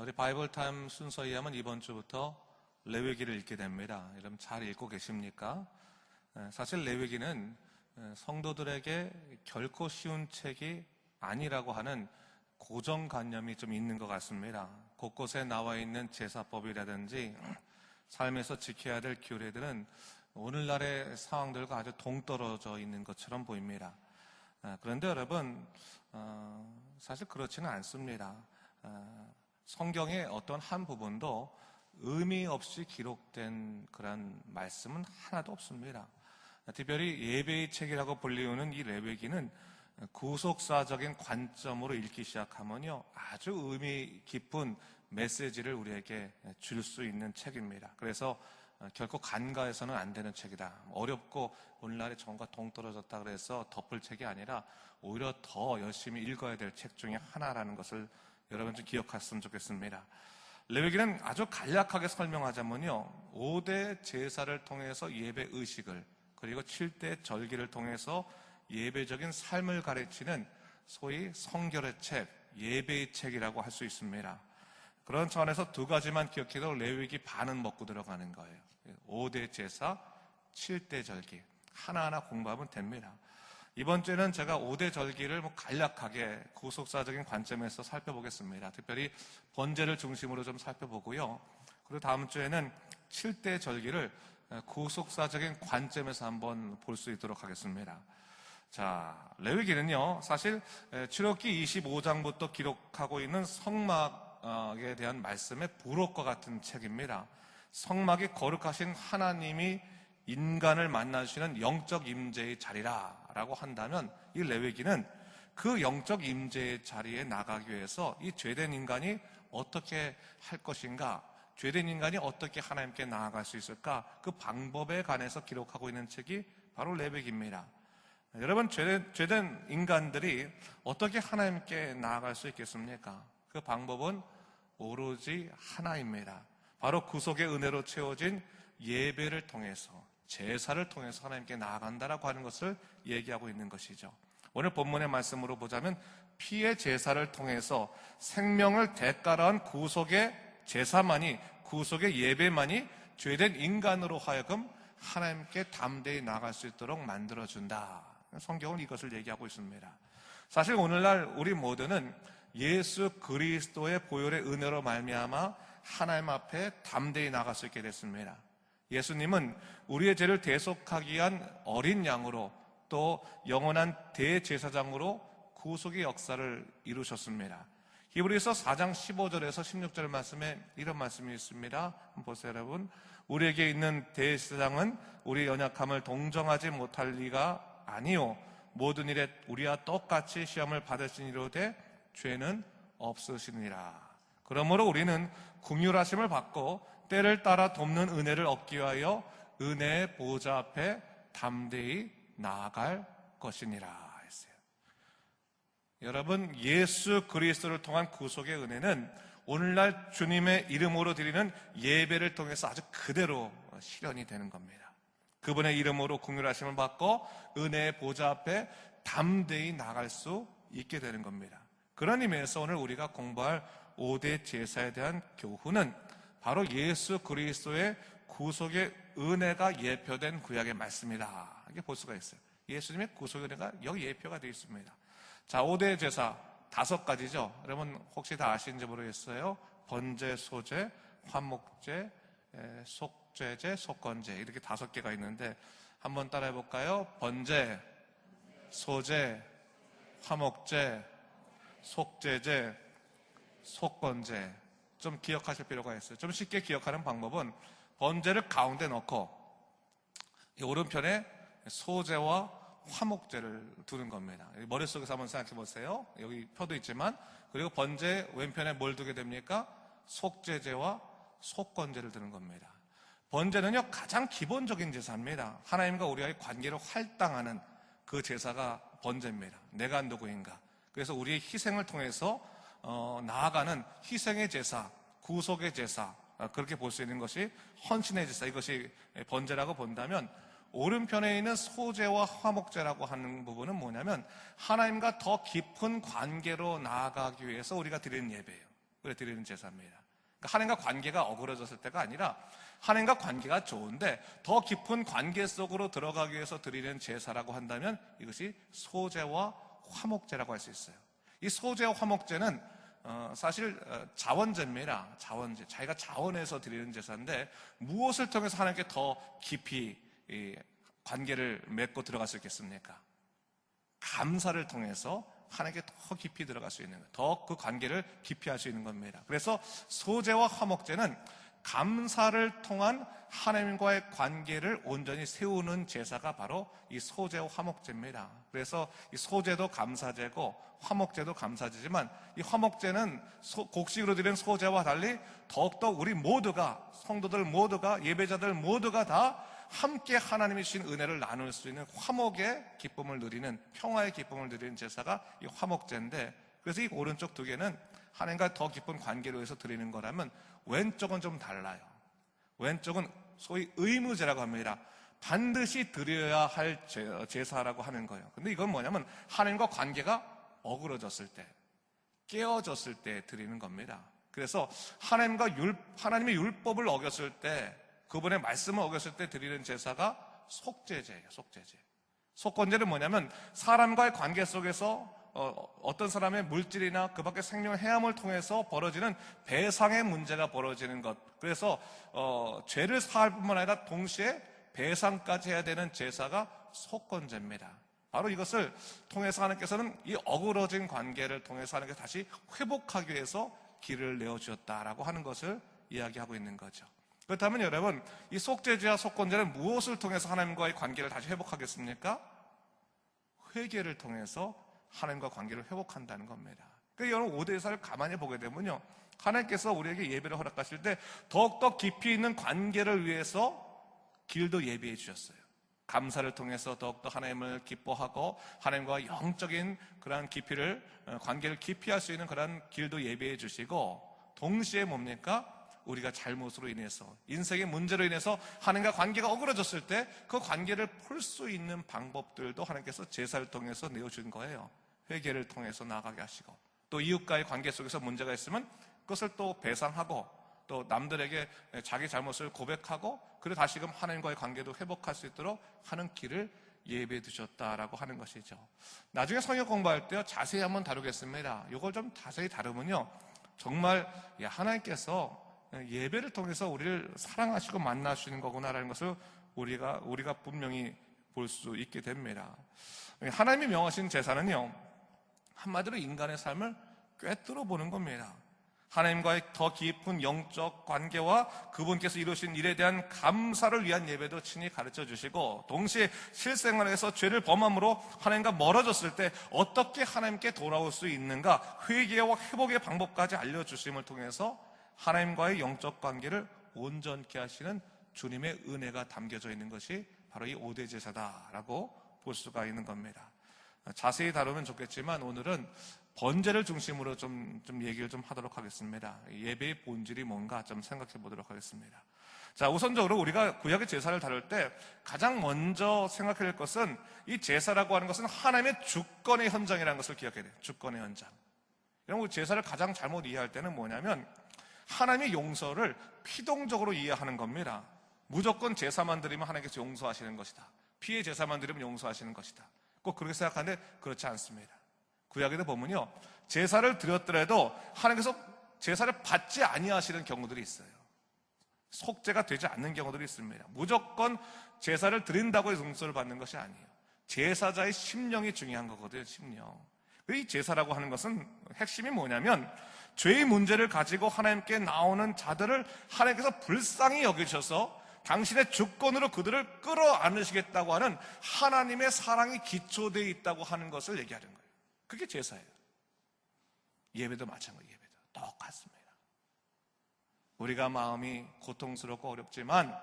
우리 바이블 타임 순서에 의하면 이번 주부터 레위기를 읽게 됩니다. 여러분 잘 읽고 계십니까? 사실 레위기는 성도들에게 결코 쉬운 책이 아니라고 하는 고정관념이 좀 있는 것 같습니다. 곳곳에 나와 있는 제사법이라든지 삶에서 지켜야 될 규례들은 오늘날의 상황들과 아주 동떨어져 있는 것처럼 보입니다. 그런데 여러분, 사실 그렇지는 않습니다. 성경의 어떤 한 부분도 의미 없이 기록된 그런 말씀은 하나도 없습니다. 특별히 예배의 책이라고 불리우는 이 레위기는 구속사적인 관점으로 읽기 시작하면요, 아주 의미 깊은 메시지를 우리에게 줄 수 있는 책입니다. 그래서 결코 간과해서는 안 되는 책이다. 어렵고 오늘날의 정과 동떨어졌다 그래서 덮을 책이 아니라 오히려 더 열심히 읽어야 될 책 중에 하나라는 것을 여러분 좀 기억하셨으면 좋겠습니다. 레위기는 아주 간략하게 설명하자면요, 5대 제사를 통해서 예배 의식을, 그리고 7대 절기를 통해서 예배적인 삶을 가르치는 소위 성결의 책, 예배의 책이라고 할 수 있습니다. 그런 차원에서 두 가지만 기억해도 레위기 반은 먹고 들어가는 거예요. 5대 제사, 7대 절기 하나하나 공부하면 됩니다. 이번 주에는 제가 5대 절기를 간략하게 구속사적인 관점에서 살펴보겠습니다. 특별히 번제를 중심으로 좀 살펴보고요. 그리고 다음 주에는 7대 절기를 구속사적인 관점에서 한번 볼 수 있도록 하겠습니다. 자, 레위기는요, 사실 출애굽기 25장부터 기록하고 있는 성막에 대한 말씀의 부록과 같은 책입니다. 성막이 거룩하신 하나님이 인간을 만나주시는 영적 임재의 자리라라고 한다면, 이 레위기는 그 영적 임재의 자리에 나가기 위해서 이 죄된 인간이 어떻게 할 것인가, 죄된 인간이 어떻게 하나님께 나아갈 수 있을까, 그 방법에 관해서 기록하고 있는 책이 바로 레위기입니다. 여러분, 죄된 인간들이 어떻게 하나님께 나아갈 수 있겠습니까? 그 방법은 오로지 하나입니다. 바로 구속의 은혜로 채워진 예배를 통해서, 제사를 통해서 하나님께 나아간다라고 하는 것을 얘기하고 있는 것이죠. 오늘 본문의 말씀으로 보자면, 피의 제사를 통해서 생명을 대가로 한 구속의 제사만이, 구속의 예배만이 죄된 인간으로 하여금 하나님께 담대히 나아갈 수 있도록 만들어준다. 성경은 이것을 얘기하고 있습니다. 사실 오늘날 우리 모두는 예수 그리스도의 보혈의 은혜로 말미암아 하나님 앞에 담대히 나갈 수 있게 됐습니다. 예수님은 우리의 죄를 대속하기 위한 어린 양으로, 또 영원한 대제사장으로 구속의 역사를 이루셨습니다. 히브리서 4장 15절에서 16절 말씀에 이런 말씀이 있습니다. 한번 보세요, 여러분. 우리에게 있는 대제사장은 우리 연약함을 동정하지 못할 리가 아니요, 모든 일에 우리와 똑같이 시험을 받으시니로되 죄는 없으시니라. 그러므로 우리는 긍휼하심을 받고 때를 따라 돕는 은혜를 얻기 위하여 은혜의 보좌 앞에 담대히 나아갈 것이니라 했어요. 여러분, 예수 그리스도를 통한 구속의 은혜는 오늘날 주님의 이름으로 드리는 예배를 통해서 아주 그대로 실현이 되는 겁니다. 그분의 이름으로 긍휼하심을 받고 은혜의 보좌 앞에 담대히 나갈 수 있게 되는 겁니다. 그런 의미에서 오늘 우리가 공부할 5대 제사에 대한 교훈은 바로 예수 그리스도의 구속의 은혜가 예표된 구약의 말씀이다, 이렇게 볼 수가 있어요. 예수님의 구속의 은혜가 여기 예표가 되어 있습니다. 자, 5대 제사 5가지죠. 여러분 혹시 다 아시는지 모르겠어요. 번제, 소제, 화목제, 속죄제, 속건제, 이렇게 5개가 있는데 한번 따라해 볼까요? 번제, 소제, 화목제, 속죄제, 속건제. 좀 기억하실 필요가 있어요. 좀 쉽게 기억하는 방법은 번제를 가운데 넣고 이 오른편에 소제와 화목제를 두는 겁니다. 머릿속에서 한번 생각해 보세요. 여기 표도 있지만, 그리고 번제 왼편에 뭘 두게 됩니까? 속죄제와 속건제를 두는 겁니다. 번제는요, 가장 기본적인 제사입니다. 하나님과 우리와의 관계를 할당하는 그 제사가 번제입니다. 내가 누구인가. 그래서 우리의 희생을 통해서 나아가는 희생의 제사, 구속의 제사, 그렇게 볼 수 있는 것이 헌신의 제사, 이것이 번제라고 본다면, 오른편에 있는 소제와 화목제라고 하는 부분은 뭐냐면 하나님과 더 깊은 관계로 나아가기 위해서 우리가 드리는 예배예요. 드리는 제사입니다. 그러니까 하나님과 관계가 어그러졌을 때가 아니라 하나님과 관계가 좋은데 더 깊은 관계 속으로 들어가기 위해서 드리는 제사라고 한다면 이것이 소제와 화목제라고 할 수 있어요. 이 소제와 화목제는 사실 자원제입니다. 자원제, 자기가 자원해서 드리는 제사인데 무엇을 통해서 하나님께 더 깊이 관계를 맺고 들어갈 수 있겠습니까? 감사를 통해서 하나님께 더 깊이 들어갈 수 있는 거예요. 더 그 관계를 깊이 할 수 있는 겁니다. 그래서 소제와 화목제는 감사를 통한 하나님과의 관계를 온전히 세우는 제사가 바로 이 소제와 화목제입니다. 그래서 이 소제도 감사제고 화목제도 감사제지만 이 화목제는 곡식으로 드리는 소제와 달리 더욱더 우리 모두가, 성도들 모두가, 예배자들 모두가 다 함께 하나님이 주신 은혜를 나눌 수 있는 화목의 기쁨을 누리는, 평화의 기쁨을 누리는 제사가 이 화목제인데, 그래서 이 오른쪽 두 개는 하나님과 더 깊은 관계로 해서 드리는 거라면 왼쪽은 좀 달라요. 왼쪽은 소위 의무제라고 합니다. 반드시 드려야 할 제사라고 하는 거예요. 근데 이건 뭐냐면 하나님과 관계가 어그러졌을 때, 깨어졌을 때 드리는 겁니다. 그래서 하나님의 율법을 어겼을 때, 그분의 말씀을 어겼을 때 드리는 제사가 속죄제예요. 속죄제. 속건제는 뭐냐면 사람과의 관계 속에서 어떤 사람의 물질이나 그 밖의 생명 해함을 통해서 벌어지는 배상의 문제가 벌어지는 것. 그래서 죄를 사할 뿐만 아니라 동시에 배상까지 해야 되는 제사가 속건제입니다. 바로 이것을 통해서 하나님께서는 이 어그러진 관계를 통해서 하나님께서 다시 회복하기 위해서 길을 내어주셨다라고 하는 것을 이야기하고 있는 거죠. 그렇다면 여러분, 이 속죄제와 속건제는 무엇을 통해서 하나님과의 관계를 다시 회복하겠습니까? 회개를 통해서 하나님과 관계를 회복한다는 겁니다. 그러니까 여러분, 5대 제사를 가만히 보게 되면요, 하나님께서 우리에게 예배를 허락하실 때 더욱더 깊이 있는 관계를 위해서 길도 예비해 주셨어요. 감사를 통해서 더욱더 하나님을 기뻐하고 하나님과 영적인 그러한 관계를 깊이 할 수 있는 그러한 길도 예비해 주시고, 동시에 뭡니까? 우리가 잘못으로 인해서, 인생의 문제로 인해서 하나님과 관계가 어그러졌을 때 그 관계를 풀 수 있는 방법들도 하나님께서 제사를 통해서 내어준 거예요. 회개를 통해서 나아가게 하시고, 또 이웃과의 관계 속에서 문제가 있으면 그것을 또 배상하고, 또 남들에게 자기 잘못을 고백하고, 그리고 다시금 하나님과의 관계도 회복할 수 있도록 하는 길을 예배해 두셨다라고 하는 것이죠. 나중에 성경 공부할 때요, 자세히 한번 다루겠습니다. 이걸 좀 자세히 다루면요, 정말 하나님께서 예배를 통해서 우리를 사랑하시고 만나시는 거구나라는 것을 우리가 분명히 볼 수 있게 됩니다. 하나님이 명하신 제사는요, 한마디로 인간의 삶을 꿰뚫어 보는 겁니다. 하나님과의 더 깊은 영적 관계와 그분께서 이루신 일에 대한 감사를 위한 예배도 친히 가르쳐 주시고, 동시에 실생활에서 죄를 범함으로 하나님과 멀어졌을 때 어떻게 하나님께 돌아올 수 있는가, 회개와 회복의 방법까지 알려주심을 통해서 하나님과의 영적 관계를 온전케 하시는 주님의 은혜가 담겨져 있는 것이 바로 이 5대 제사다라고 볼 수가 있는 겁니다. 자세히 다루면 좋겠지만 오늘은 번제를 중심으로 좀 얘기를 좀 하도록 하겠습니다. 예배의 본질이 뭔가 좀 생각해 보도록 하겠습니다. 자, 우선적으로 우리가 구약의 제사를 다룰 때 가장 먼저 생각해야 할 것은, 이 제사라고 하는 것은 하나님의 주권의 현장이라는 것을 기억해야 돼요. 주권의 현장. 여러분, 제사를 가장 잘못 이해할 때는 뭐냐면 하나님의 용서를 피동적으로 이해하는 겁니다. 무조건 제사만 드리면 하나님께서 용서하시는 것이다. 피의 제사만 드리면 용서하시는 것이다. 꼭 그렇게 생각하는데 그렇지 않습니다. 구약에도 보면요, 제사를 드렸더라도 하나님께서 제사를 받지 아니하시는 경우들이 있어요. 속죄가 되지 않는 경우들이 있습니다. 무조건 제사를 드린다고 해서 용서를 받는 것이 아니에요. 제사자의 심령이 중요한 거거든요. 심령. 이 제사라고 하는 것은 핵심이 뭐냐면, 죄의 문제를 가지고 하나님께 나오는 자들을 하나님께서 불쌍히 여기셔서 당신의 주권으로 그들을 끌어안으시겠다고 하는 하나님의 사랑이 기초되어 있다고 하는 것을 얘기하는 거예요. 그게 제사예요. 예배도 마찬가지예요. 예배도 똑같습니다. 우리가 마음이 고통스럽고 어렵지만,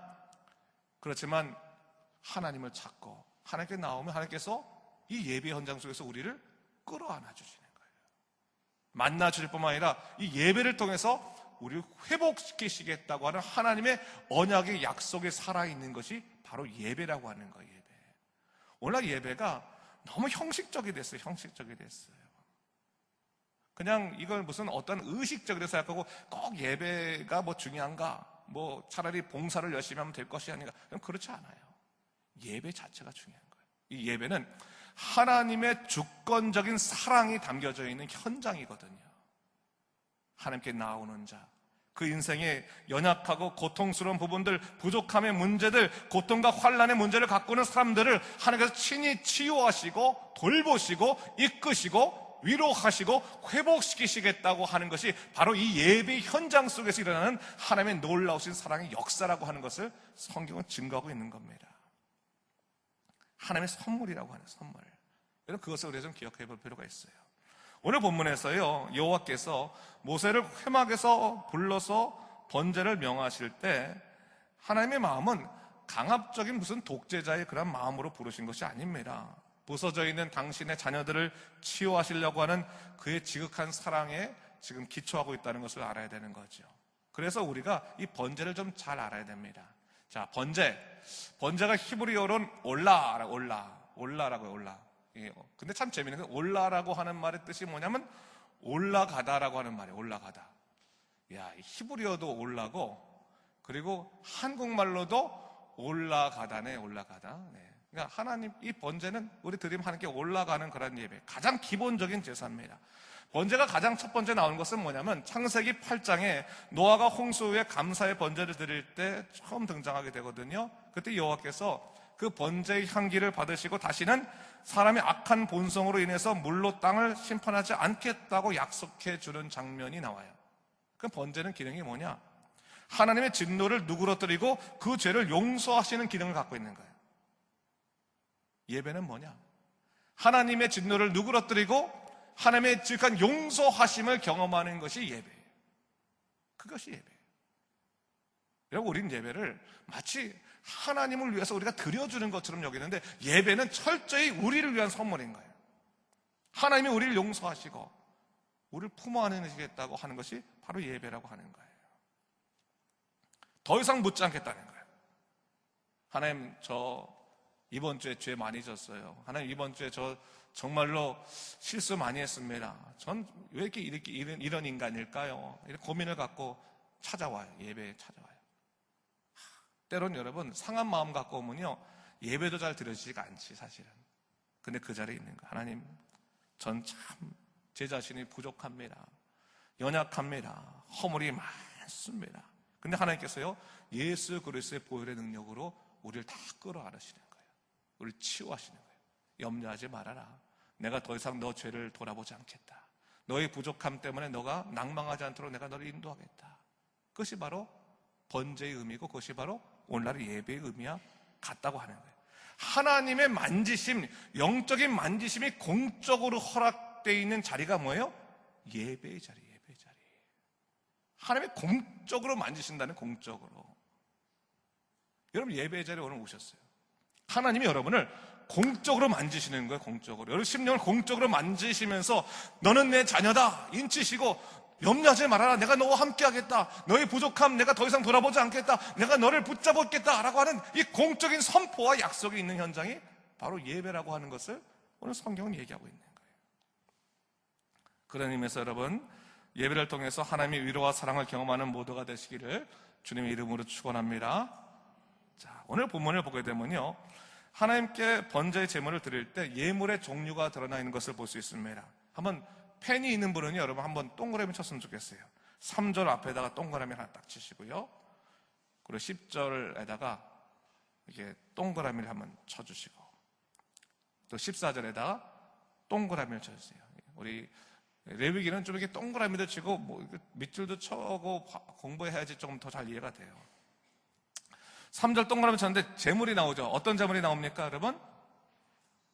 그렇지만 하나님을 찾고 하나님께 나오면 하나님께서 이 예배 현장 속에서 우리를 끌어안아 주시는 거예요. 만나 주실 뿐만 아니라 이 예배를 통해서 우리를 회복시키시겠다고 하는 하나님의 언약의 약속에 살아있는 것이 바로 예배라고 하는 거예요. 예배. 오늘 예배가 너무 형식적이 됐어요. 형식적이 됐어요. 그냥 이걸 무슨 어떤 의식적으로 생각하고 꼭 예배가 뭐 중요한가? 뭐 차라리 봉사를 열심히 하면 될 것이 아닌가? 그렇지 않아요. 예배 자체가 중요한 거예요. 이 예배는 하나님의 주권적인 사랑이 담겨져 있는 현장이거든요. 하나님께 나오는 자, 그 인생의 연약하고 고통스러운 부분들, 부족함의 문제들, 고통과 환난의 문제를 갖고 있는 사람들을 하나님께서 친히 치유하시고 돌보시고 이끄시고 위로하시고 회복시키시겠다고 하는 것이 바로 이 예배 현장 속에서 일어나는 하나님의 놀라우신 사랑의 역사라고 하는 것을 성경은 증거하고 있는 겁니다. 하나님의 선물이라고 하는 선물. 여러분, 그것을 우리가 좀 기억해 볼 필요가 있어요. 오늘 본문에서요, 여호와께서 모세를 회막에서 불러서 번제를 명하실 때 하나님의 마음은 강압적인 무슨 독재자의 그런 마음으로 부르신 것이 아닙니다. 부서져 있는 당신의 자녀들을 치유하시려고 하는 그의 지극한 사랑에 지금 기초하고 있다는 것을 알아야 되는 거죠. 그래서 우리가 이 번제를 좀 잘 알아야 됩니다. 자, 번제가 히브리어로는 올라라고요, 올라. 근데 참 재미있는 게 올라라고 하는 말의 뜻이 뭐냐면 올라가다라고 하는 말이에요. 올라가다. 야, 히브리어도 올라고 그리고 한국말로도 올라가다네, 올라가다. 네. 그러니까 하나님, 이 번제는 우리 드림 하나님께 올라가는 그런 예배, 가장 기본적인 제사입니다. 번제가 가장 첫 번째 나오는 것은 뭐냐면 창세기 8장에 노아가 홍수 후에 감사의 번제를 드릴 때 처음 등장하게 되거든요. 그때 여호와께서 그 번제의 향기를 받으시고 다시는 사람의 악한 본성으로 인해서 물로 땅을 심판하지 않겠다고 약속해 주는 장면이 나와요. 그 번제는 기능이 뭐냐? 하나님의 진노를 누그러뜨리고 그 죄를 용서하시는 기능을 갖고 있는 거예요. 예배는 뭐냐? 하나님의 진노를 누그러뜨리고 하나님의 지극한 용서하심을 경험하는 것이 예배예요. 그것이 예배예요. 여러분, 우리는 예배를 마치 하나님을 위해서 우리가 드려주는 것처럼 여기는데 예배는 철저히 우리를 위한 선물인 거예요. 하나님이 우리를 용서하시고 우리를 품어 안으시겠다고 하는 것이 바로 예배라고 하는 거예요. 더 이상 묻지 않겠다는 거예요. 하나님, 저 이번 주에 죄 많이 졌어요. 하나님, 이번 주에 저 정말로 실수 많이 했습니다. 전 왜 이런 인간일까요? 이런 고민을 갖고 찾아와요. 예배에 찾아와요. 때론 여러분, 상한 마음 갖고 오면요, 예배도 잘 드려지지가 않지, 사실은. 근데 그 자리에 있는 거예요. 하나님, 전 참 제 자신이 부족합니다. 연약합니다. 허물이 많습니다. 근데 하나님께서요, 예수 그리스도의 보혈의 능력으로 우리를 다 끌어안으시는 거예요. 우리를 치유하시는 거예요. 염려하지 말아라. 내가 더 이상 너 죄를 돌아보지 않겠다. 너의 부족함 때문에 너가 낭망하지 않도록 내가 너를 인도하겠다. 그것이 바로 번제의 의미고 그것이 바로 오늘날의 예배의 의미와 같다고 하는 거예요. 하나님의 만지심, 영적인 만지심이 공적으로 허락되어 있는 자리가 뭐예요? 예배의 자리, 예배의 자리. 하나님이 공적으로 만지신다는, 공적으로. 여러분, 예배의 자리에 오늘 오셨어요. 하나님이 여러분을 공적으로 만지시는 거예요. 공적으로. 여러분 심령을 공적으로 만지시면서 너는 내 자녀다 인치시고 염려하지 말아라. 내가 너와 함께 하겠다. 너의 부족함 내가 더 이상 돌아보지 않겠다. 내가 너를 붙잡았겠다 라고 하는 이 공적인 선포와 약속이 있는 현장이 바로 예배라고 하는 것을 오늘 성경은 얘기하고 있는 거예요. 그런 의미에서 여러분, 예배를 통해서 하나님의 위로와 사랑을 경험하는 모두가 되시기를 주님의 이름으로 축원합니다. 자, 오늘 본문을 보게 되면요, 하나님께 번제의 제물을 드릴 때 예물의 종류가 드러나 있는 것을 볼 수 있습니다. 한번 펜이 있는 분은요, 여러분 한번 동그라미 쳤으면 좋겠어요. 3절 앞에다가 동그라미 하나 딱 치시고요, 그리고 10절에다가 이렇게 동그라미를 한번 쳐주시고, 또 14절에다가 동그라미를 쳐주세요. 우리 레위기는 좀 이렇게 동그라미도 치고 뭐 밑줄도 쳐고 공부해야지 조금 더 잘 이해가 돼요. 3절 동그라미 쳤는데 제물이 나오죠. 어떤 제물이 나옵니까, 여러분?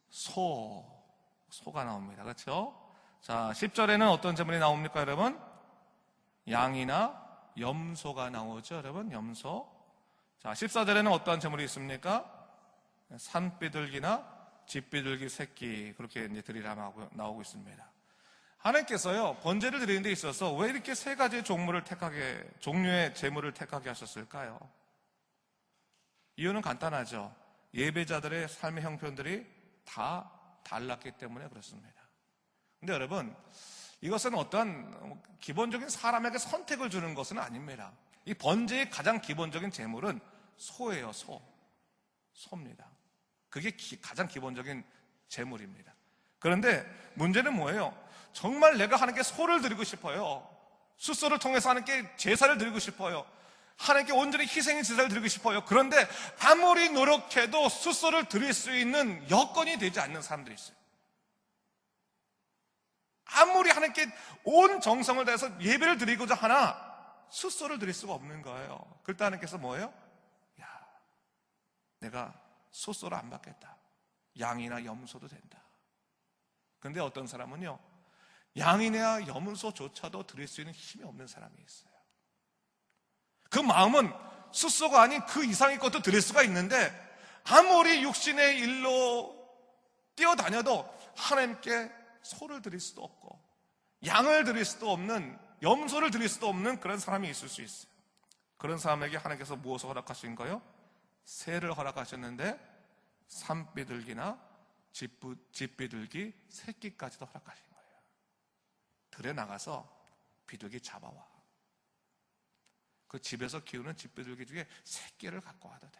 소가 나옵니다. 그렇죠? 자, 10절에는 어떤 제물이 나옵니까, 여러분? 양이나 염소가 나오죠, 여러분? 염소. 자, 14절에는 어떠한 제물이 있습니까? 산비둘기나 집비둘기 새끼, 그렇게 이제 드리라 나오고 있습니다. 하나님께서요, 번제를 드리는 데 있어서 왜 이렇게 세 가지의 종류의 제물을 택하게 하셨을까요? 이유는 간단하죠. 예배자들의 삶의 형편들이 다 달랐기 때문에 그렇습니다. 근데 여러분, 이것은 어떤 기본적인 사람에게 선택을 주는 것은 아닙니다. 이 번제의 가장 기본적인 제물은 소예요. 소입니다. 그게 가장 기본적인 제물입니다. 그런데 문제는 뭐예요? 정말 내가 하나님께 소를 드리고 싶어요. 숫소를 통해서 하나님께 제사를 드리고 싶어요. 하나님께 온전히 희생의 제사를 드리고 싶어요. 그런데 아무리 노력해도 숫소를 드릴 수 있는 여건이 되지 않는 사람들이 있어요. 아무리 하나님께 온 정성을 다해서 예배를 드리고자 하나 숫소를 드릴 수가 없는 거예요. 그럴 때 하나님께서 뭐예요? 야, 내가 숫소를 안 받겠다. 양이나 염소도 된다. 그런데 어떤 사람은요, 양이나 염소조차도 드릴 수 있는 힘이 없는 사람이 있어요. 그 마음은 숫소가 아닌 그 이상의 것도 드릴 수가 있는데 아무리 육신의 일로 뛰어다녀도 하나님께 소를 드릴 수도 없고 양을 드릴 수도 없는, 염소를 드릴 수도 없는 그런 사람이 있을 수 있어요. 그런 사람에게 하나님께서 무엇을 허락하신 거예요? 새를 허락하셨는데 산비둘기나 집비둘기 새끼까지도 허락하신 거예요. 들에 나가서 비둘기 잡아와. 그 집에서 키우는 집비둘기 중에 새끼를 갖고 와도 돼.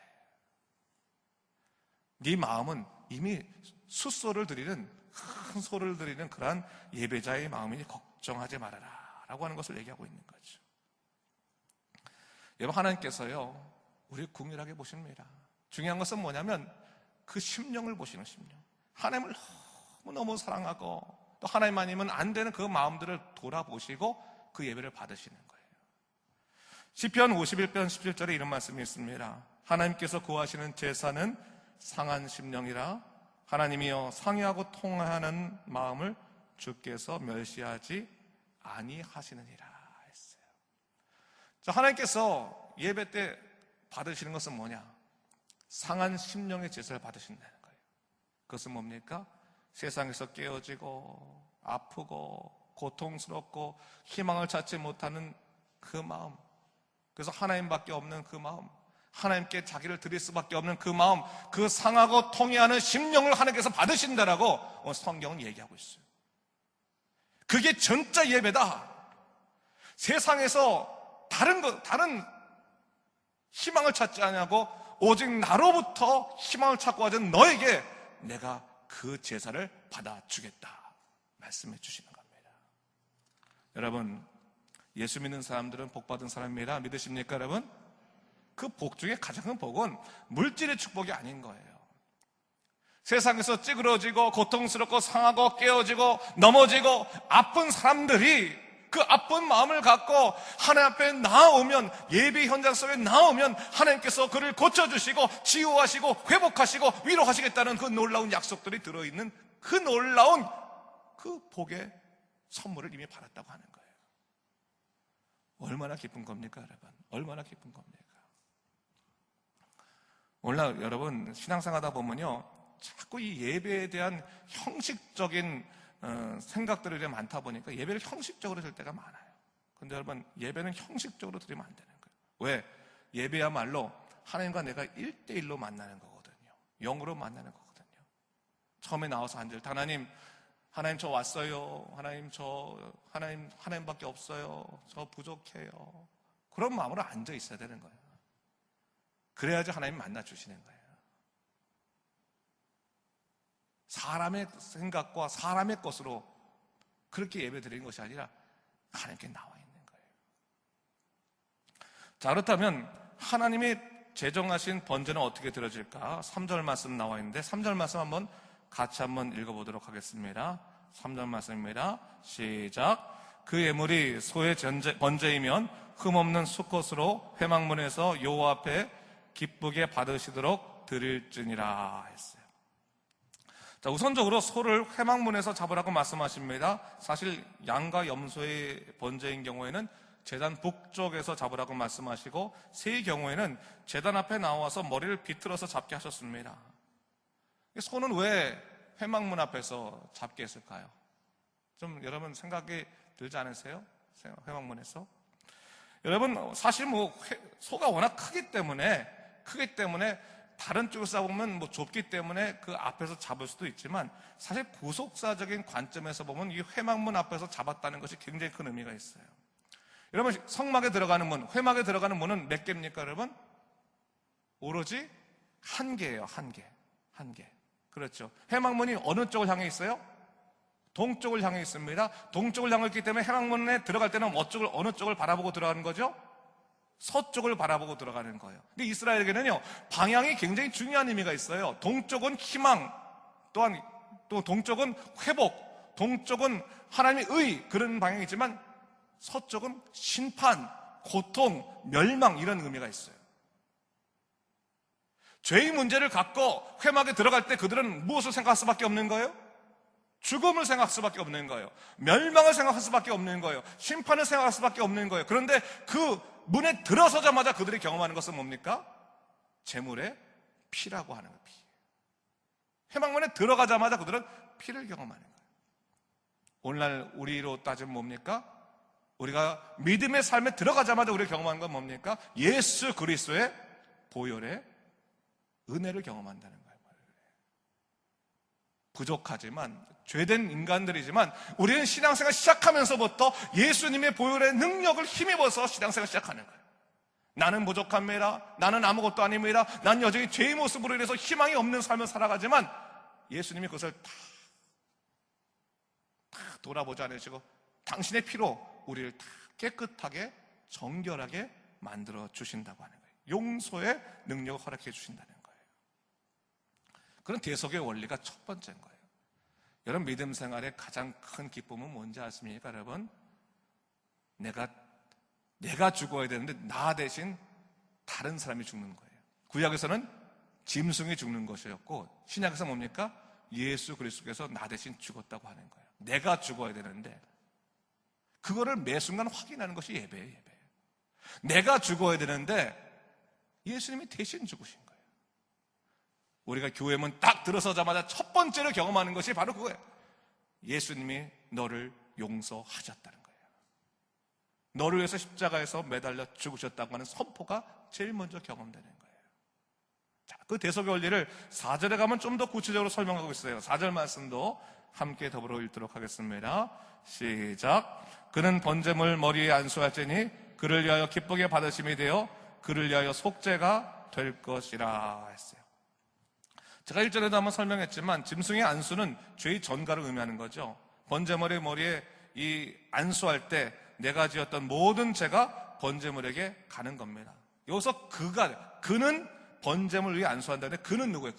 네 마음은 이미 숫소를 드리는, 큰 소를 드리는 그러한 예배자의 마음이니 걱정하지 말아라 라고 하는 것을 얘기하고 있는 거죠. 여러분, 하나님께서요 우리를 긍휼하게 보십니다. 중요한 것은 뭐냐면 그 심령을 보시는 심령. 하나님을 너무너무 사랑하고 또 하나님 아니면 안 되는 그 마음들을 돌아보시고 그 예배를 받으시는 거예요. 시편 51편 17절에 이런 말씀이 있습니다. 하나님께서 구하시는 제사는 상한 심령이라. 하나님이여 상의하고 통하는 마음을 주께서 멸시하지 아니하시느니라 했어요. 자, 하나님께서 예배 때 받으시는 것은 뭐냐? 상한 심령의 제사를 받으신다는 거예요. 그것은 뭡니까? 세상에서 깨어지고 아프고 고통스럽고 희망을 찾지 못하는 그 마음, 그래서 하나님밖에 없는 그 마음, 하나님께 자기를 드릴 수밖에 없는 그 마음, 그 상하고 통해하는 심령을 하나님께서 받으신다라고 성경은 얘기하고 있어요. 그게 진짜 예배다. 세상에서 다른 희망을 찾지 않냐고 오직 나로부터 희망을 찾고 하던 너에게 내가 그 제사를 받아주겠다 말씀해 주시는 겁니다. 여러분, 예수 믿는 사람들은 복받은 사람입니다. 믿으십니까 여러분? 그 복 중에 가장 큰 복은 물질의 축복이 아닌 거예요. 세상에서 찌그러지고 고통스럽고 상하고 깨어지고 넘어지고 아픈 사람들이 그 아픈 마음을 갖고 하나님 앞에 나오면, 예배 현장 속에 나오면 하나님께서 그를 고쳐주시고 치유하시고 회복하시고 위로하시겠다는 그 놀라운 약속들이 들어있는 그 놀라운 그 복의 선물을 이미 받았다고 하는 거예요. 얼마나 기쁜 겁니까 여러분? 얼마나 기쁜 겁니까? 오늘날 여러분 신앙생활 하다 보면요 자꾸 이 예배에 대한 형식적인 생각들이 많다 보니까 예배를 형식적으로 드릴 때가 많아요. 근데 여러분, 예배는 형식적으로 드리면 안 되는 거예요. 왜? 예배야말로 하나님과 내가 1대1로 만나는 거거든요. 영으로 만나는 거거든요. 처음에 나와서 앉을 때 하나님 저 왔어요. 하나님밖에 없어요. 저 부족해요. 그런 마음으로 앉아 있어야 되는 거예요. 그래야지 하나님 만나 주시는 거예요. 사람의 생각과 사람의 것으로 그렇게 예배 드리는 것이 아니라 하나님께 나와 있는 거예요. 자, 그렇다면 하나님이 제정하신 번제는 어떻게 드려질까? 3절 말씀 나와 있는데 3절 말씀 같이 한번 읽어보도록 하겠습니다. 3절 말씀입니다. 시작. 그 예물이 소의 번제이면 흠없는 수컷으로 회막문에서 여호와 앞에 기쁘게 받으시도록 드릴지니라 했어요. 자, 우선적으로 소를 회막문에서 잡으라고 말씀하십니다. 사실 양과 염소의 번제인 경우에는 제단 북쪽에서 잡으라고 말씀하시고, 새의 경우에는 제단 앞에 나와서 머리를 비틀어서 잡게 하셨습니다. 소는 왜 회막문 앞에서 잡게 했을까요? 좀 여러분 생각이 들지 않으세요? 회막문에서? 여러분, 사실 소가 워낙 크기 때문에 다른 쪽을 싸보면 뭐 좁기 때문에 그 앞에서 잡을 수도 있지만 사실 구속사적인 관점에서 보면 이 회막문 앞에서 잡았다는 것이 굉장히 큰 의미가 있어요. 여러분, 성막에 들어가는 문, 회막에 들어가는 문은 몇 개입니까, 여러분? 오로지 한 개예요. 한 개. 그렇죠. 회막문이 어느 쪽을 향해 있어요? 동쪽을 향해 있습니다. 동쪽을 향해 있기 때문에 회막문에 들어갈 때는 어느 쪽을 바라보고 들어가는 거죠? 서쪽을 바라보고 들어가는 거예요. 근데 이스라엘에게는요, 방향이 굉장히 중요한 의미가 있어요. 동쪽은 희망, 또한 또 동쪽은 회복, 동쪽은 하나님의 의, 그런 방향이 있지만 서쪽은 심판, 고통, 멸망, 이런 의미가 있어요. 죄의 문제를 갖고 회막에 들어갈 때 그들은 무엇을 생각할 수밖에 없는 거예요? 죽음을 생각할 수밖에 없는 거예요. 멸망을 생각할 수밖에 없는 거예요. 심판을 생각할 수밖에 없는 거예요. 그런데 그 문에 들어서자마자 그들이 경험하는 것은 뭡니까? 재물의 피라고 하는 거예요. 피. 회막문에 들어가자마자 그들은 피를 경험하는 거예요. 오늘날 우리로 따지면 뭡니까? 우리가 믿음의 삶에 들어가자마자 우리가 경험하는 건 뭡니까? 예수 그리스도의 보혈의 은혜를 경험한다는 거예요. 부족하지만 죄된 인간들이지만 우리는 신앙생활 시작하면서부터 예수님의 보혈의 능력을 힘입어서 신앙생활 시작하는 거예요. 나는 부족합니다. 나는 아무것도 아닙니다. 난 여전히 죄의 모습으로 인해서 희망이 없는 삶을 살아가지만 예수님이 그것을 다 돌아보지 않으시고 당신의 피로 우리를 다 깨끗하게 정결하게 만들어 주신다고 하는 거예요. 용서의 능력을 허락해 주신다는 거예요. 그런 대속의 원리가 첫 번째인 거예요. 여러분, 믿음 생활의 가장 큰 기쁨은 뭔지 아십니까, 여러분? 내가 죽어야 되는데 나 대신 다른 사람이 죽는 거예요. 구약에서는 짐승이 죽는 것이었고 신약에서 뭡니까? 예수 그리스도께서 나 대신 죽었다고 하는 거예요. 내가 죽어야 되는데 그거를 매 순간 확인하는 것이 예배예요, 예배. 내가 죽어야 되는데 예수님이 대신 죽으신 거예요. 우리가 교회 문 딱 들어서자마자 첫 번째로 경험하는 것이 바로 그거예요. 예수님이 너를 용서하셨다는 거예요. 너를 위해서 십자가에서 매달려 죽으셨다고 하는 선포가 제일 먼저 경험되는 거예요. 자, 그 대속의 원리를 4절에 가면 좀 더 구체적으로 설명하고 있어요. 4절 말씀도 함께 더불어 읽도록 하겠습니다. 시작. 그는 번제물 머리에 안수할지니 그를 위하여 기쁘게 받으심이 되어 그를 위하여 속죄가 될 것이라 했어요. 제가 1절에도 한번 설명했지만 짐승의 안수는 죄의 전가를 의미하는 거죠. 번제물의 머리에 이 안수할 때 내가 지었던 모든 죄가 번제물에게 가는 겁니다. 여기서 그는 번제물 위에 안수한다는데 그는 누구예요?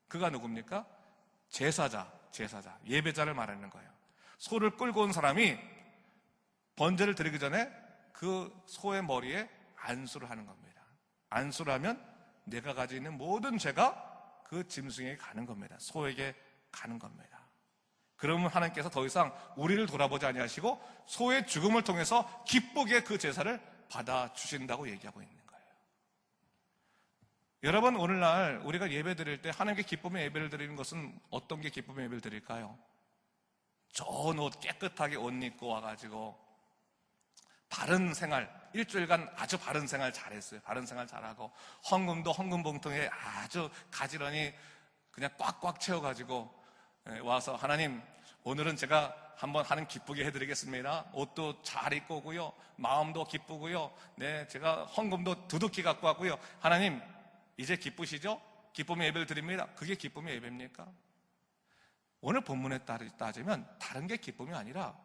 그가 누굽니까? 제사자, 예배자를 말하는 거예요. 소를 끌고 온 사람이 번제를 드리기 전에 그 소의 머리에 안수를 하는 겁니다. 안수를 하면 내가 가지고 있는 모든 죄가 그 짐승에게 가는 겁니다. 소에게 가는 겁니다. 그러면 하나님께서 더 이상 우리를 돌아보지 아니하시고 소의 죽음을 통해서 기쁘게 그 제사를 받아주신다고 얘기하고 있는 거예요. 여러분, 오늘날 우리가 예배 드릴 때 하나님께 기쁨의 예배를 드리는 것은 어떤 게 기쁨의 예배를 드릴까요? 좋은 옷 깨끗하게 옷 입고 와가지고 바른 생활, 일주일간 아주 바른 생활 잘했어요. 바른 생활 잘하고 헌금도 헌금 봉투에 아주 가지런히 그냥 꽉꽉 채워가지고 와서 하나님, 오늘은 제가 한번 하나님 기쁘게 해드리겠습니다. 옷도 잘 입고 오고요, 마음도 기쁘고요, 네, 제가 헌금도 두둑히 갖고 왔고요. 하나님, 이제 기쁘시죠? 기쁨의 예배를 드립니다. 그게 기쁨의 예배입니까? 오늘 본문에 따지면 다른 게 기쁨이 아니라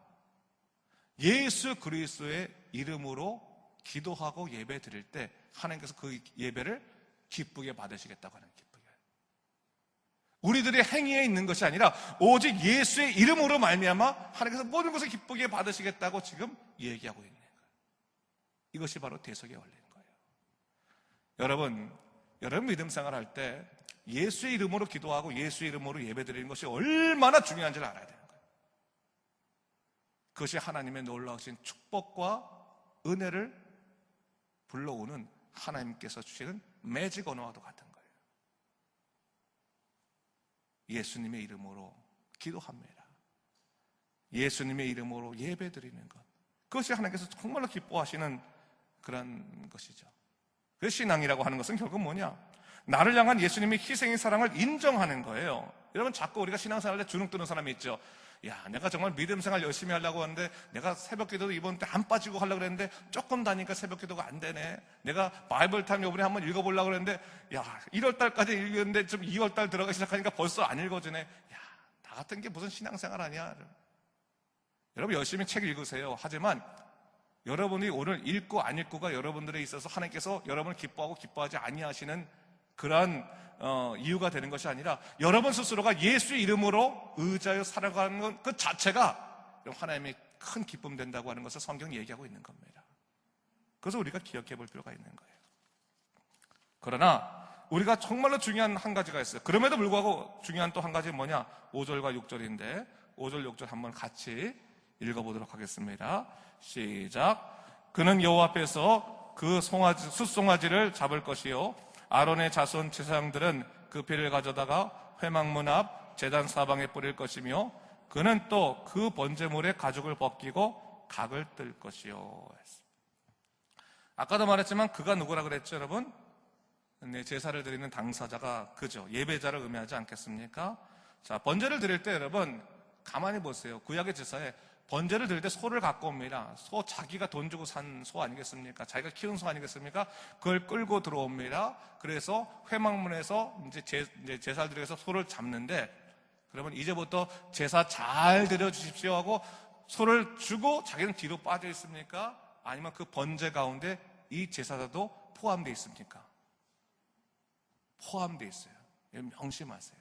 예수 그리스도의 이름으로 기도하고 예배 드릴 때 하나님께서 그 예배를 기쁘게 받으시겠다고 하는 기쁘게. 우리들의 행위에 있는 것이 아니라 오직 예수의 이름으로 말미암아 하나님께서 모든 것을 기쁘게 받으시겠다고 지금 얘기하고 있는 거예요. 이것이 바로 대속의 원리인 거예요. 여러분 믿음 생활할 때 예수의 이름으로 기도하고 예수의 이름으로 예배 드리는 것이 얼마나 중요한지를 알아야 돼요. 그것이 하나님의 놀라우신 축복과 은혜를 불러오는 하나님께서 주시는 매직 언어와도 같은 거예요. 예수님의 이름으로 기도합니다. 예수님의 이름으로 예배드리는 것, 그것이 하나님께서 정말로 기뻐하시는 그런 것이죠. 그 신앙이라고 하는 것은 결국 뭐냐? 나를 향한 예수님의 희생의 사랑을 인정하는 거예요. 여러분, 자꾸 우리가 신앙생활 때 주눅 드는 사람이 있죠. 야, 내가 정말 믿음 생활 열심히 하려고 하는데 내가 새벽 기도도 이번 때 안 빠지고 하려고 그랬는데 조금 다니까 새벽 기도가 안 되네. 내가 바이블 타임 요번에 한번 읽어보려고 그랬는데 야, 1월 달까지 읽었는데 좀 2월 달 들어가기 시작하니까 벌써 안 읽어지네. 야, 나 같은 게 무슨 신앙생활 아니야. 여러분, 열심히 책 읽으세요. 하지만 여러분이 오늘 읽고 안 읽고가 여러분들에 있어서 하나님께서 여러분을 기뻐하고 기뻐하지 아니하시는 그러한 이유가 되는 것이 아니라 여러분 스스로가 예수의 이름으로 의지하여 살아가는 것 그 자체가 하나님의 큰 기쁨 된다고 하는 것을 성경이 얘기하고 있는 겁니다. 그래서 우리가 기억해 볼 필요가 있는 거예요. 그러나 우리가 정말로 중요한 한 가지가 있어요. 그럼에도 불구하고 중요한 또 한 가지는 뭐냐? 5절과 6절인데 5절 6절 한번 같이 읽어보도록 하겠습니다. 시작. 그는 여호와 앞에서 그 숫송아지를 잡을 것이요 아론의 자손 제사장들은 그 피를 가져다가 회막문 앞 제단 사방에 뿌릴 것이며 그는 또 그 번제물의 가죽을 벗기고 각을 뜰 것이요. 아까도 말했지만 그가 누구라 그랬죠, 여러분? 네, 제사를 드리는 당사자가 그죠. 예배자를 의미하지 않겠습니까? 자, 번제를 드릴 때 여러분 가만히 보세요. 구약의 제사에 번제를 드릴 때 소를 갖고 옵니다. 소, 자기가 돈 주고 산 소 아니겠습니까? 자기가 키운 소 아니겠습니까? 그걸 끌고 들어옵니다. 그래서 회막문에서 이제 제사를 드리기 위해서 소를 잡는데, 그러면 이제부터 제사 잘 드려주십시오 하고 소를 주고 자기는 뒤로 빠져 있습니까? 아니면 그 번제 가운데 이 제사자도 포함되어 있습니까? 포함되어 있어요. 명심하세요.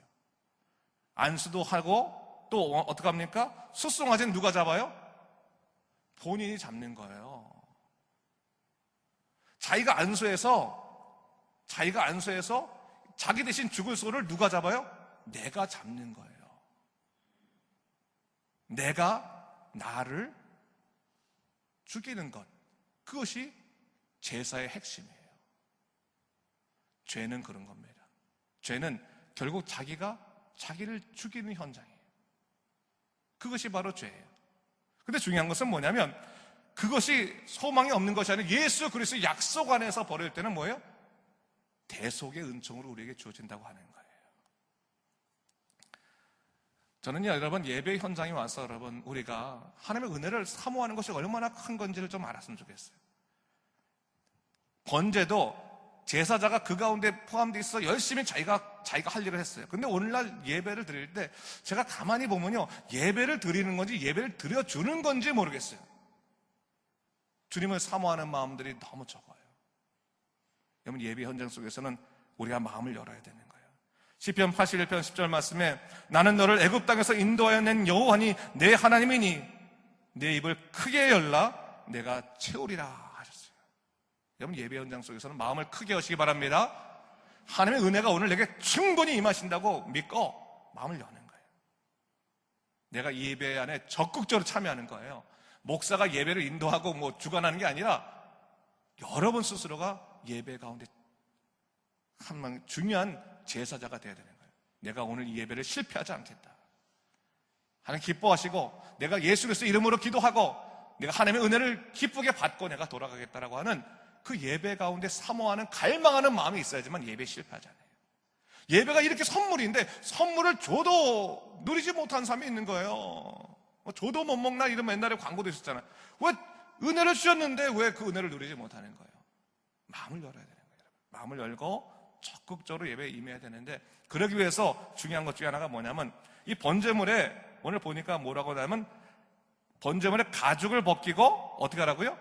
안수도 하고 또 어떻게 합니까? 숫송아지는 누가 잡아요? 본인이 잡는 거예요. 자기가 안수해서 자기 대신 죽을 소를 누가 잡아요? 내가 잡는 거예요. 내가 나를 죽이는 것, 그것이 제사의 핵심이에요. 죄는 그런 겁니다. 죄는 결국 자기가 자기를 죽이는 현장이에요. 그것이 바로 죄예요. 근데 중요한 것은 뭐냐면 그것이 소망이 없는 것이 아니라 예수 그리스도의 약속 안에서 벌일 때는 뭐예요? 대속의 은총으로 우리에게 주어진다고 하는 거예요. 저는요, 여러분, 예배 현장에 와서 여러분, 우리가 하나님의 은혜를 사모하는 것이 얼마나 큰 건지를 좀 알았으면 좋겠어요. 번제도 제사자가 그 가운데 포함되어 있어 열심히 자기가 할 일을 했어요. 근데 오늘날 예배를 드릴 때 제가 가만히 보면요, 예배를 드리는 건지 예배를 드려주는 건지 모르겠어요. 주님을 사모하는 마음들이 너무 적어요. 여러분, 예배 현장 속에서는 우리가 마음을 열어야 되는 거예요. 시편 81편 10절 말씀에 나는 너를 애굽 땅에서 인도하여 낸 여호와니 내 하나님이니 내 입을 크게 열라 내가 채우리라. 여러분, 예배 현장 속에서는 마음을 크게 여시기 바랍니다. 하나님의 은혜가 오늘 내게 충분히 임하신다고 믿고 마음을 여는 거예요. 내가 이 예배 안에 적극적으로 참여하는 거예요. 목사가 예배를 인도하고 주관하는 게 아니라 여러분 스스로가 예배 가운데 한 중요한 제사자가 되어야 되는 거예요. 내가 오늘 이 예배를 실패하지 않겠다. 하나님 기뻐하시고 내가 예수 그리스도 이름으로 기도하고 내가 하나님의 은혜를 기쁘게 받고 내가 돌아가겠다라고 하는 그 예배 가운데 사모하는 갈망하는 마음이 있어야지만 예배에 실패하잖아요. 예배가 이렇게 선물인데 선물을 줘도 누리지 못한 사람이 있는 거예요. 줘도 못 먹나 이런 옛날에 광고도 있었잖아요. 왜 은혜를 주셨는데 왜 그 은혜를 누리지 못하는 거예요? 마음을 열어야 되는 거예요. 마음을 열고 적극적으로 예배에 임해야 되는데, 그러기 위해서 중요한 것 중에 하나가 뭐냐면 이 번제물에 오늘 보니까 뭐라고 하냐면 번제물에 가죽을 벗기고 어떻게 하라고요?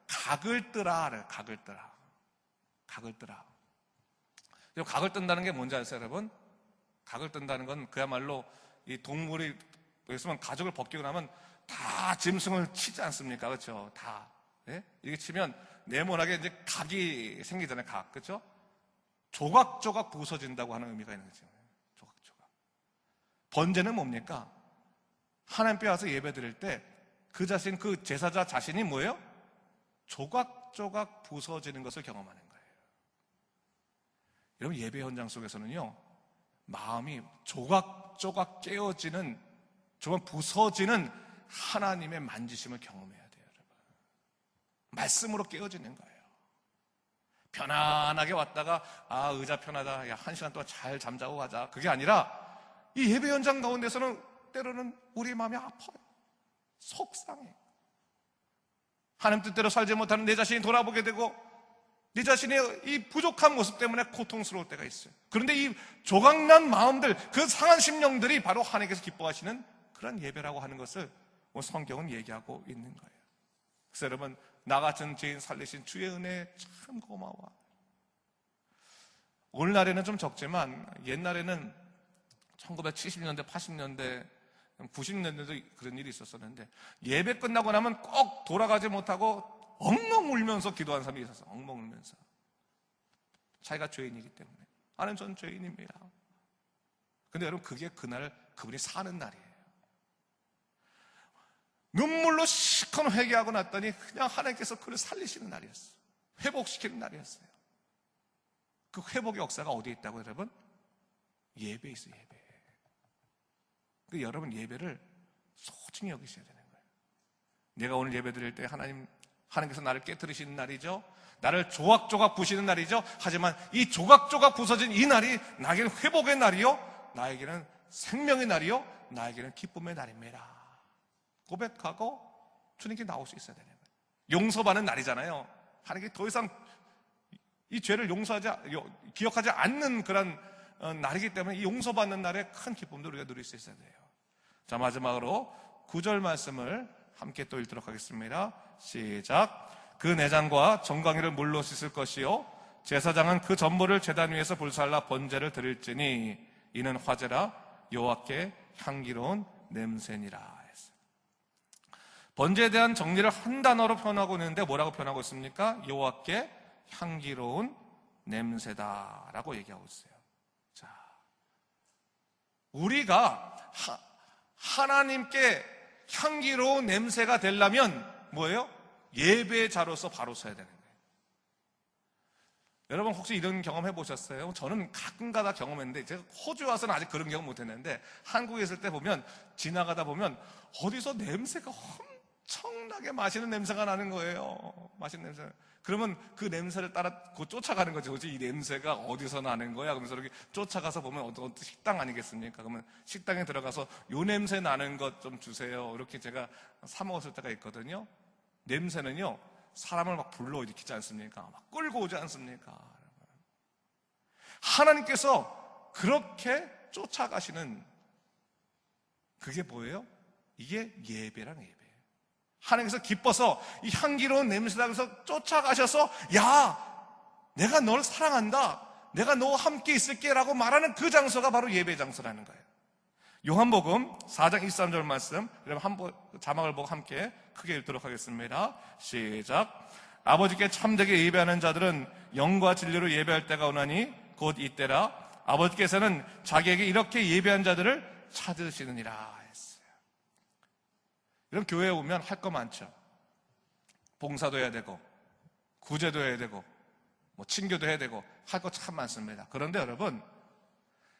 각을 뜨라. 각을 뜨라. 각을 뜬다는 게 뭔지 아세요, 여러분? 각을 뜬다는 건 그야말로 이 동물이 있으면 가죽을 벗기고 나면 다 짐승을 치지 않습니까? 그렇죠? 다. 네? 이렇게 치면 네모나게 이제 각이 생기잖아요. 각. 그렇죠? 조각조각 부서진다고 하는 의미가 있는 거죠. 조각조각. 번제는 뭡니까? 하나님께 와서 예배 드릴 때 그 제사자 자신이 뭐예요? 조각조각 부서지는 것을 경험하는 거예요. 여러분, 예배 현장 속에서는요, 마음이 조각조각 깨어지는, 조금 부서지는 하나님의 만지심을 경험해야 돼요, 여러분. 말씀으로 깨어지는 거예요. 편안하게 왔다가 의자 편하다, 야 1시간 동안 잘 잠자고 가자, 그게 아니라 이 예배 현장 가운데서는 때로는 우리 마음이 아파요. 속상해. 하나님 뜻대로 살지 못하는 내 자신이 돌아보게 되고 내 자신의 이 부족한 모습 때문에 고통스러울 때가 있어요. 그런데 이 조각난 마음들, 그 상한 심령들이 바로 하나님께서 기뻐하시는 그런 예배라고 하는 것을 오늘 성경은 얘기하고 있는 거예요. 그래서 여러분, 나 같은 죄인 살리신 주의 은혜에 참 고마워. 오늘날에는 좀 적지만 옛날에는 1970년대, 80년대, 90년대도 그런 일이 있었었는데 예배 끝나고 나면 꼭 돌아가지 못하고 엉엉 울면서 기도한 사람이 있었어요. 엉엉 울면서. 자기가 죄인이기 때문에. 하나님, 전 죄인입니다. 근데 여러분, 그게 그날 그분이 사는 날이에요. 눈물로 시큰 회개하고 났더니 그냥 하나님께서 그를 살리시는 날이었어요. 회복시키는 날이었어요. 그 회복의 역사가 어디에 있다고 여러분? 예배에 있어요. 예배. 그 여러분, 예배를 소중히 여기셔야 되는 거예요. 내가 오늘 예배 드릴 때 하나님께서 나를 깨트리시는 날이죠. 나를 조각조각 부시는 날이죠. 하지만 이 조각조각 부서진 이 날이 나에게는 회복의 날이요, 나에게는 생명의 날이요, 나에게는 기쁨의 날입니다. 고백하고 주님께 나올 수 있어야 되는 거예요. 용서받는 날이잖아요. 하나님께 더 이상 이 죄를 기억하지 않는 그런 날이기 때문에 이 용서받는 날에 큰 기쁨도 우리가 누릴 수 있어야 돼요. 자, 마지막으로 9절 말씀을 함께 또 읽도록 하겠습니다. 시작. 그 내장과 정강이를 물로 씻을 것이요, 제사장은 그 전물을 제단 위에서 불살라 번제를 드릴지니 이는 화제라 여호와께 향기로운 냄새니라 했어요. 번제에 대한 정리를 한 단어로 표현하고 있는데 뭐라고 표현하고 있습니까? 여호와께 향기로운 냄새다라고 얘기하고 있어요. 자, 우리가 하나님께 향기로운 냄새가 되려면 뭐예요? 예배의 자로서 바로 서야 되는 거예요. 여러분, 혹시 이런 경험 해보셨어요? 저는 가끔가다 경험했는데, 제가 호주 와서는 아직 그런 경험 못했는데 한국에 있을 때 보면, 지나가다 보면 어디서 냄새가 엄청나게 맛있는 냄새가 나는 거예요. 맛있는 냄새. 그러면 그 냄새를 따라 쫓아가는 거죠. 이 냄새가 어디서 나는 거야? 그러면서 이렇게 쫓아가서 보면 어떤 식당 아니겠습니까? 그러면 식당에 들어가서 요 냄새 나는 것 좀 주세요. 이렇게 제가 사 먹었을 때가 있거든요. 냄새는요, 사람을 막 불러일으키지 않습니까? 막 끌고 오지 않습니까? 하나님께서 그렇게 쫓아가시는 그게 뭐예요? 이게 예배라는 예배예요. 하나님께서 기뻐서 이 향기로운 냄새다 그래서 쫓아가셔서, 야, 내가 널 사랑한다, 내가 너와 함께 있을게 라고 말하는 그 장소가 바로 예배 장소라는 거예요. 요한복음 4장 23절 말씀, 여러분 자막을 보고 함께 크게 읽도록 하겠습니다. 시작. 아버지께 참되게 예배하는 자들은 영과 진리로 예배할 때가 오나니 곧 이때라. 아버지께서는 자기에게 이렇게 예배한 자들을 찾으시느니라 했어요. 여러분, 교회에 오면 할 거 많죠. 봉사도 해야 되고 구제도 해야 되고 친교도 해야 되고 할 거 참 많습니다. 그런데 여러분,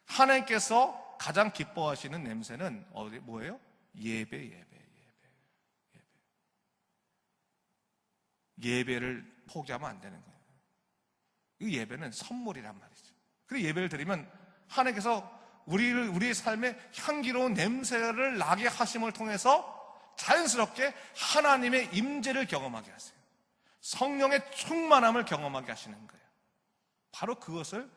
하나님께서 가장 기뻐하시는 냄새는 뭐예요? 예배를 포기하면 안 되는 거예요. 이 예배는 선물이란 말이죠. 그리고 예배를 드리면 하나님께서 우리의 삶에 향기로운 냄새를 나게 하심을 통해서 자연스럽게 하나님의 임재를 경험하게 하세요. 성령의 충만함을 경험하게 하시는 거예요. 바로 그것을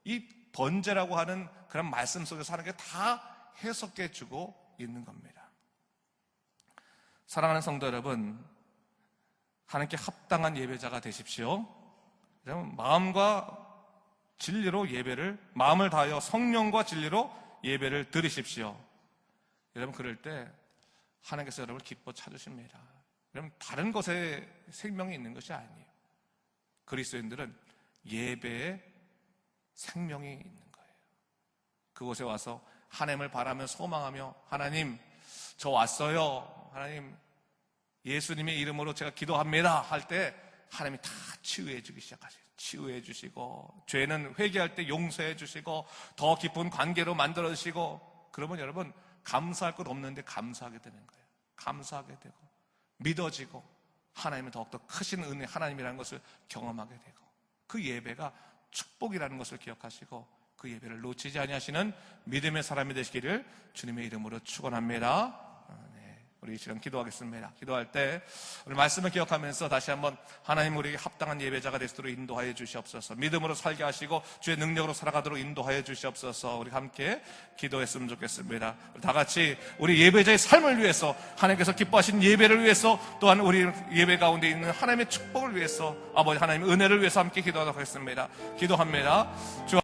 이 번제라고 하는 그런 말씀 속에서 하나님께 다 해석해 주고 있는 겁니다. 사랑하는 성도 여러분, 하나님께 합당한 예배자가 되십시오. 마음과 진리로 마음을 다하여 성령과 진리로 예배를 드리십시오. 여러분, 그럴 때 하나님께서 여러분을 기뻐 찾으십니다. 여러분, 다른 것에 생명이 있는 것이 아니에요. 그리스도인들은 예배에 생명이 있는 거예요. 그곳에 와서 하나님을 바라며 소망하며, 하나님, 저 왔어요. 하나님, 예수님의 이름으로 제가 기도합니다 할 때 하나님이 다 치유해 주기 시작하세요. 치유해 주시고, 죄는 회개할 때 용서해 주시고, 더 깊은 관계로 만들어 주시고, 그러면 여러분, 감사할 것 없는데 감사하게 되는 거예요. 감사하게 되고 믿어지고 하나님은 더욱더 크신 은혜, 하나님이라는 것을 경험하게 되고, 그 예배가 축복이라는 것을 기억하시고 그 예배를 놓치지 아니하시는 믿음의 사람이 되시기를 주님의 이름으로 축원합니다. 우리 지금 기도하겠습니다. 기도할 때 우리 말씀을 기억하면서 다시 한번 하나님 우리에게 합당한 예배자가 되도록 인도하여 주시옵소서. 믿음으로 살게 하시고 주의 능력으로 살아가도록 인도하여 주시옵소서. 우리 함께 기도했으면 좋겠습니다. 다 같이 우리 예배자의 삶을 위해서, 하나님께서 기뻐하신 예배를 위해서, 또한 우리 예배 가운데 있는 하나님의 축복을 위해서, 아버지 하나님의 은혜를 위해서 함께 기도하도록 하겠습니다. 기도합니다. 주